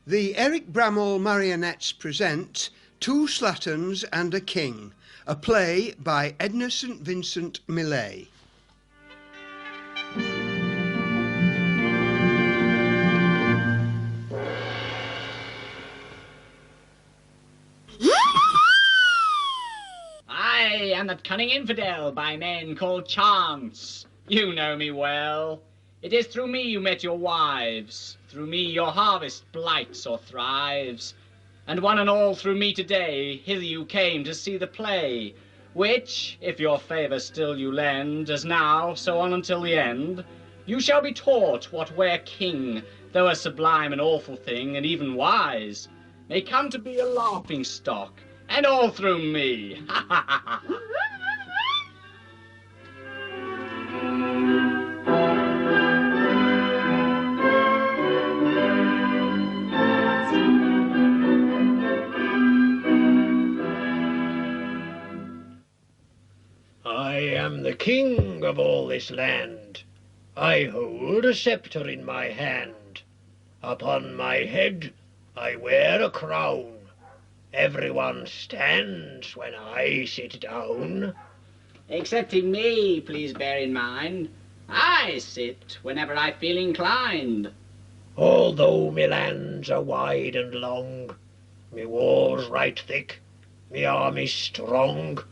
The Eric Bramall Marionettes present Two Slatterns and a King, a play by Edna St. Vincent Millay. I am that cunning infidel by men called Chance. You know me well. It is through me you met your wives. Through me your harvest blights or thrives. And one and all through me today, hither you came to see the play, which, if your favour still you lend, as now, so on until the end, you shall be taught what where king, though a sublime and awful thing, and even wise, may come to be a laughing stock, and all through me. Ha ha ha ha. I am the king of all this land. I hold a sceptre in my hand. Upon my head I wear a crown. Everyone stands when I sit down. Excepting me, please bear in mind. I sit whenever I feel inclined. Although me lands are wide and long, me war's right thick, me army strong,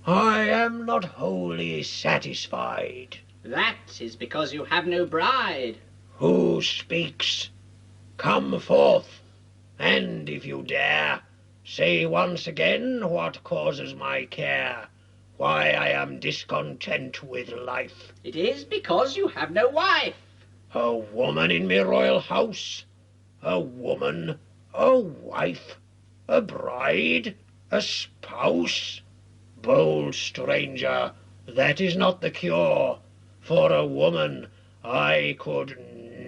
I am not wholly satisfied. That is because you have no bride. Who speaks? Come forth, and if you dare, say once again what causes my care, why I am discontent with life. It is because you have no wife. A woman in me royal house, a woman, a wife, a bride, a spouse. Bold stranger, that is not the cure. For a woman I could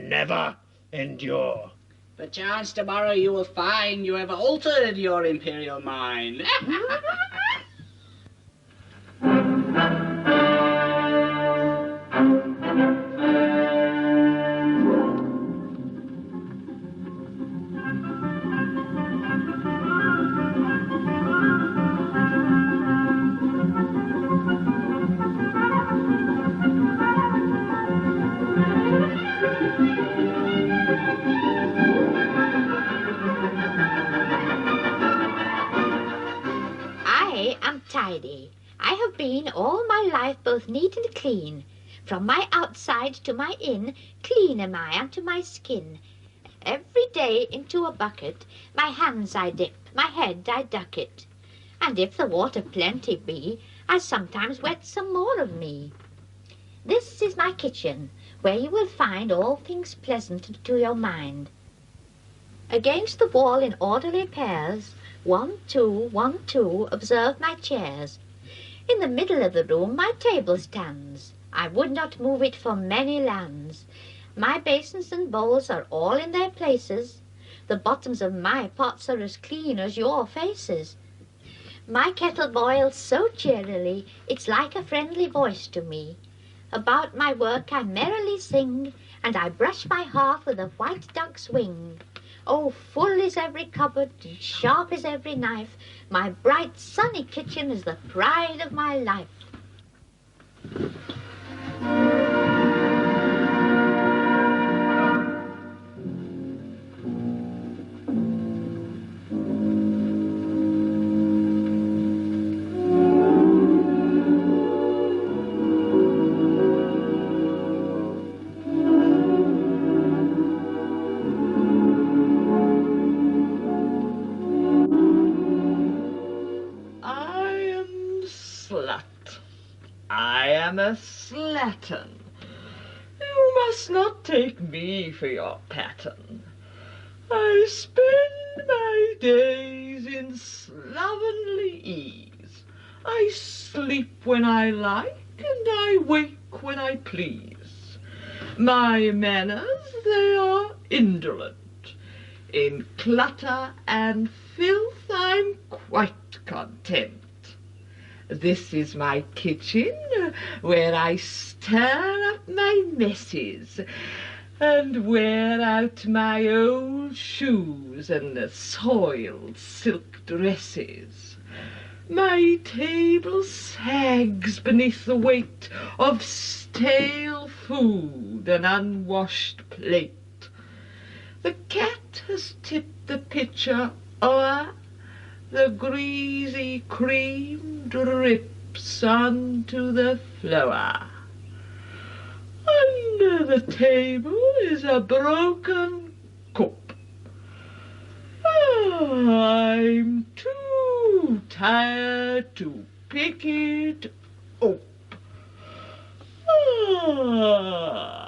never endure. Perchance tomorrow you will find you have altered your imperial mind. Tidy. I have been all my life both neat and clean. From my outside to my in, clean am I unto my skin. Every day into a bucket, my hands I dip, my head I duck it. And if the water plenty be, I sometimes wet some more of me. This is my kitchen, where you will find all things pleasant to your mind. Against the wall in orderly pairs, 1, 2, 1, 2, observe my chairs. In the middle of the room my table stands. I would not move it for many lands. My basins and bowls are all in their places. The bottoms of my pots are as clean as your faces. My kettle boils so cheerily, it's like a friendly voice to me. About my work I merrily sing, and I brush my hearth with a white duck's wing. Oh, full is every cupboard, and sharp is every knife. My bright, sunny kitchen is the pride of my life. I am a slattern. You must not take me for your pattern. I spend my days in slovenly ease. I sleep when I like, and I wake when I please. My manners, they are indolent. In clutter and filth I'm quite content. This is my kitchen, where I stir up my messes and wear out my old shoes and the soiled silk dresses. My table sags beneath the weight of stale food and unwashed plate. The cat has tipped the pitcher o'er, the greasy cream drips onto the floor. Under the table is a broken cup. I'm too tired to pick it up. Ah.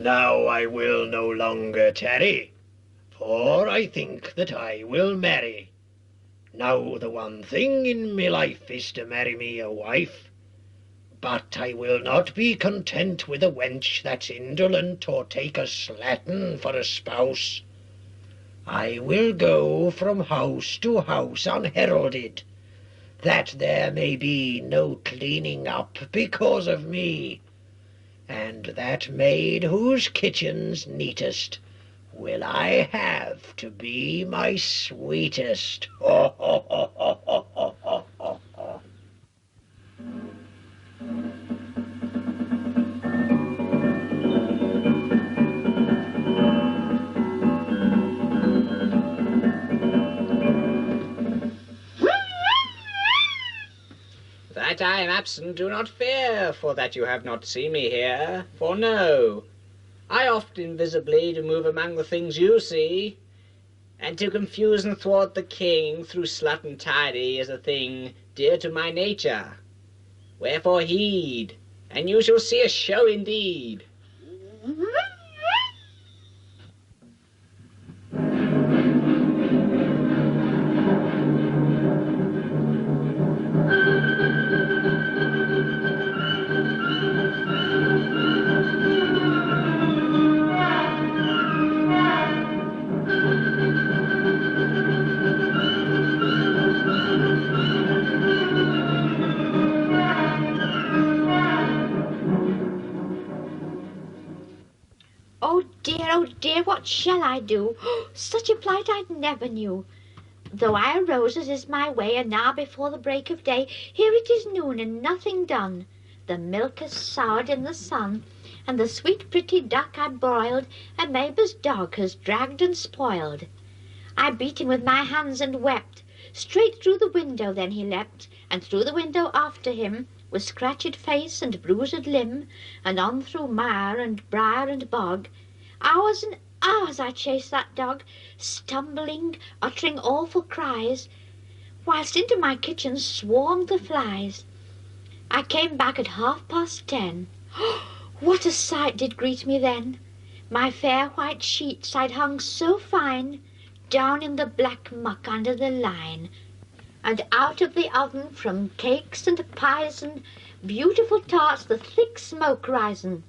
Now I will no longer tarry, for I think that I will marry. Now the one thing in me life is to marry me a wife. But I will not be content with a wench that's indolent or take a slattern for a spouse. I will go from house to house unheralded, that there may be no cleaning up because of me. And that maid whose kitchen's neatest will I have to be my sweetest. Ho, ho, ho, ho, ho, ho, ho, ho, ho. That I am absent, do not fear, for that you have not seen me here. For no, I oft invisibly do move among the things you see, and to confuse and thwart the king through slut and tidy is a thing dear to my nature. Wherefore heed, and you shall see a show indeed. Oh dear, what shall I do? Such a plight I never knew. Though I arose as is my way, and now before the break of day, here it is noon and nothing done. The milk has soured in the sun, and the sweet pretty duck I broiled, a neighbour's dog has dragged and spoiled. I beat him with my hands and wept. Straight through the window then he leapt, and through the window after him, with scratched face and bruised limb, and on through mire and briar and bog. Hours and hours I chased that dog, stumbling, uttering awful cries, whilst into my kitchen swarmed the flies. I came back at 10:30. What a sight did greet me then! My fair white sheets I'd hung so fine, down in the black muck under the line, and out of the oven from cakes and pies and beautiful tarts the thick smoke rising.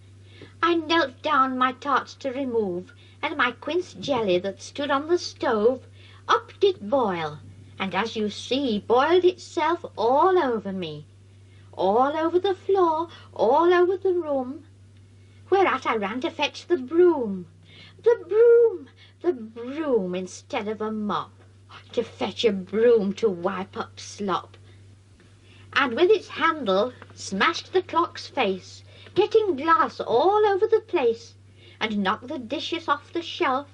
I knelt down my tarts to remove, and my quince jelly that stood on the stove up did boil, and as you see, boiled itself all over me, all over the floor, all over the room, whereat I ran to fetch the broom, the broom instead of a mop, to fetch a broom to wipe up slop, and with its handle smashed the clock's face, getting glass all over the place, and knocked the dishes off the shelf,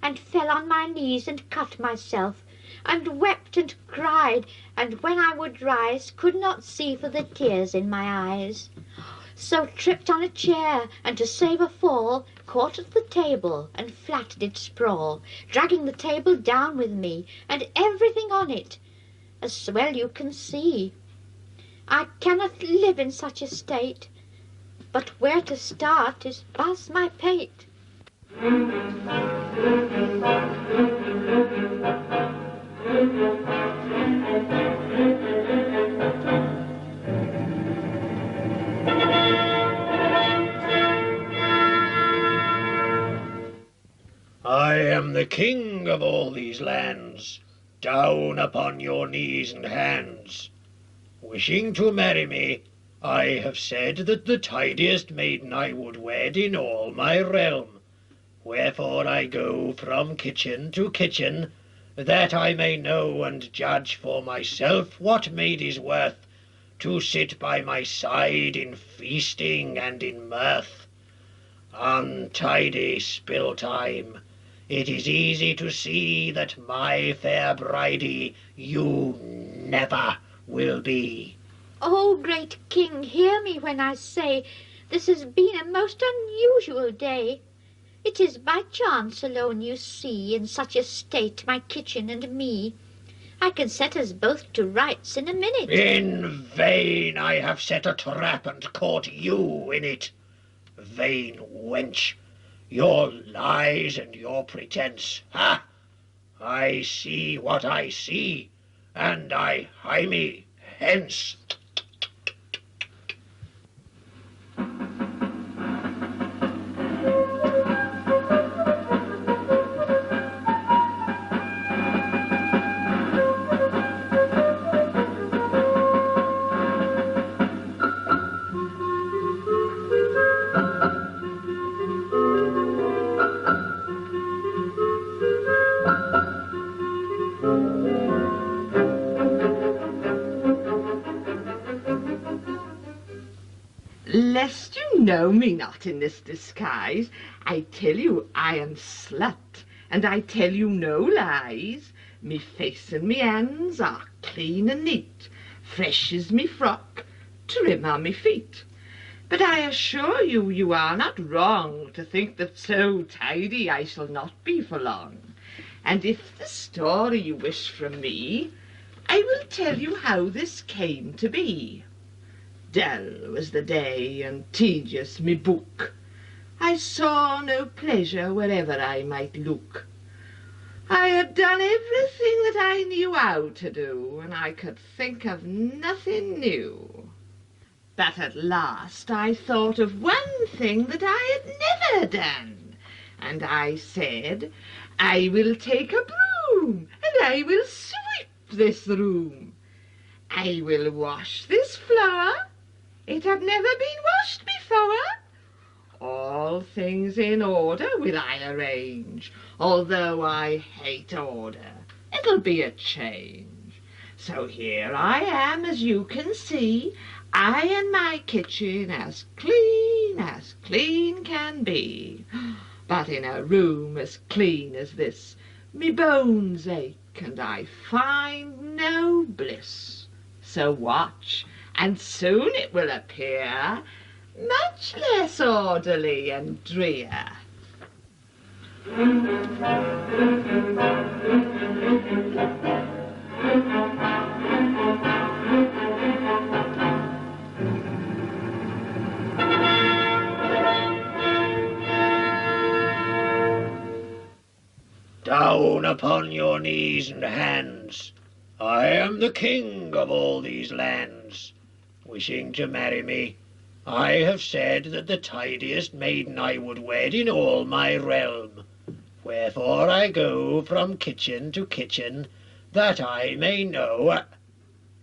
and fell on my knees and cut myself, and wept and cried, and when I would rise, could not see for the tears in my eyes. So tripped on a chair, and to save a fall, caught at the table, and flat did sprawl, dragging the table down with me, and everything on it, as well you can see. I cannot live in such a state, but where to start is past my pate. I am the king of all these lands. Down upon your knees and hands. Wishing to marry me, I have said that the tidiest maiden I would wed in all my realm. Wherefore I go from kitchen to kitchen, that I may know and judge for myself what maid is worth to sit by my side in feasting and in mirth. Untidy spill time, it is easy to see that my fair bridie you never will be. Oh, great king, hear me when I say this has been a most unusual day. It is by chance alone you see in such a state my kitchen and me. I can set us both to rights in a minute. In vain I have set a trap and caught you in it. Vain wench, your lies and your pretence. Ha! I see what I see, and I hie me hence. Lest you know me not in this disguise, I tell you I am slut, and I tell you no lies. Me face and me hands are clean and neat, fresh is me frock, trim are me feet. But I assure you, you are not wrong to think that so tidy I shall not be for long. And if the story you wish from me, I will tell you how this came to be. Dull was the day and tedious me book. I saw no pleasure wherever I might look. I had done everything that I knew how to do, and I could think of nothing new. But at last I thought of one thing that I had never done, and I said, I will take a broom, and I will sweep this room. I will wash this floor. It had never been washed before. All things in order will I arrange. Although I hate order, it'll be a change. So here I am, as you can see, I and my kitchen as clean can be. But in a room as clean as this, me bones ache and I find no bliss. So watch, and soon it will appear much less orderly and drear. Down upon your knees and hands. I am the king of all these lands. Wishing to marry me, I have said that the tidiest maiden I would wed in all my realm. Wherefore I go from kitchen to kitchen, that I may know.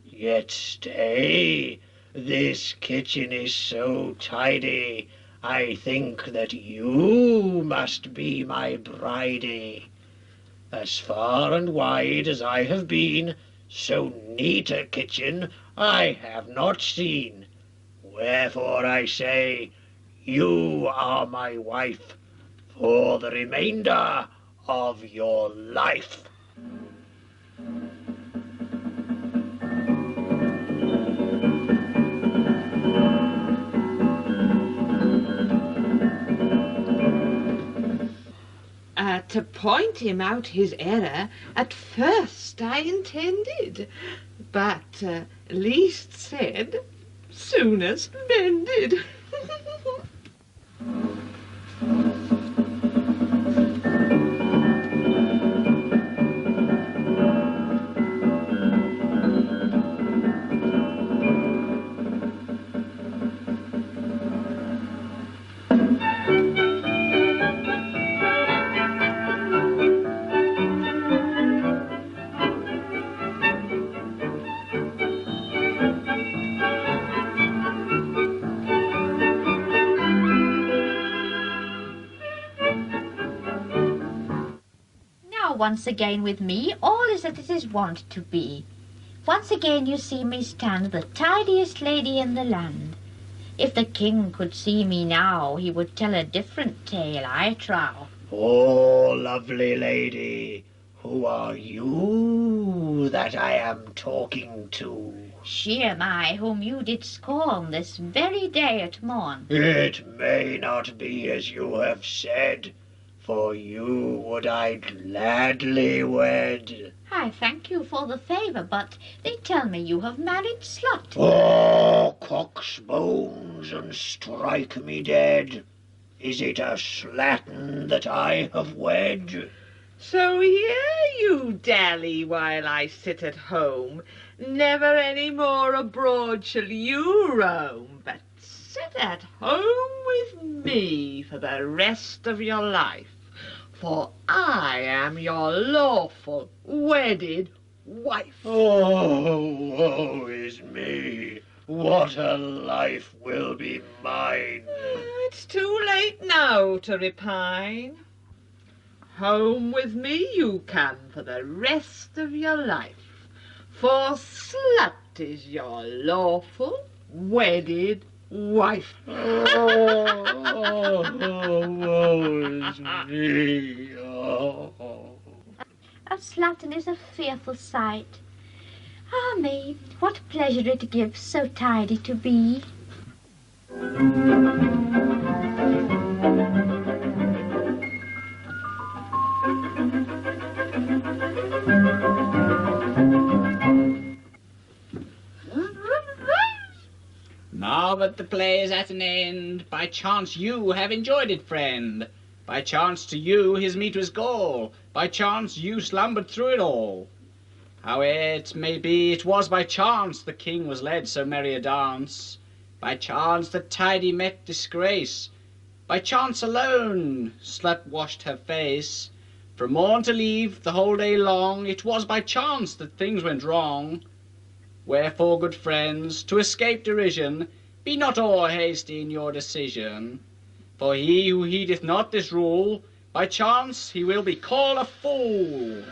Yet stay, this kitchen is so tidy, I think that you must be my bridie. As far and wide as I have been, so neat a kitchen I have not seen. Wherefore I say, you are my wife for the remainder of your life. To point him out his error, at first I intended, but least said, soonest mended. once again with me, all is as it is wont to be. Once again you see me stand, the tidiest lady in the land. If the king could see me now, he would tell a different tale, I trow. Oh, lovely lady, who are you that I am talking to? She am I whom you did scorn this very day at morn. It may not be as you have said, for you would I gladly wed. I thank you for the favour, but they tell me you have married slut. Oh, cock's bones and strike me dead. Is it a slattern that I have wed? So here you dally while I sit at home. Never any more abroad shall you roam, but sit at home with me for the rest of your life. For I am your lawful, wedded wife. Oh, woe is me. What a life will be mine. It's too late now to repine. Home with me you can for the rest of your life, for slut is your lawful, wedded wife. Oh, woe is me. Oh. A slattern is a fearful sight. Ah me, what pleasure it gives so tidy to be. Now that the play is at an end, by chance you have enjoyed it, friend. By chance to you his meat was gall, by chance you slumbered through it all. How it may be, it was by chance the king was led so merry a dance. By chance that tidy met disgrace, by chance alone slut washed her face. From morn till eve, the whole day long, it was by chance that things went wrong. Wherefore, good friends, to escape derision, be not o'er hasty in your decision. For he who heedeth not this rule, by chance he will be called a fool.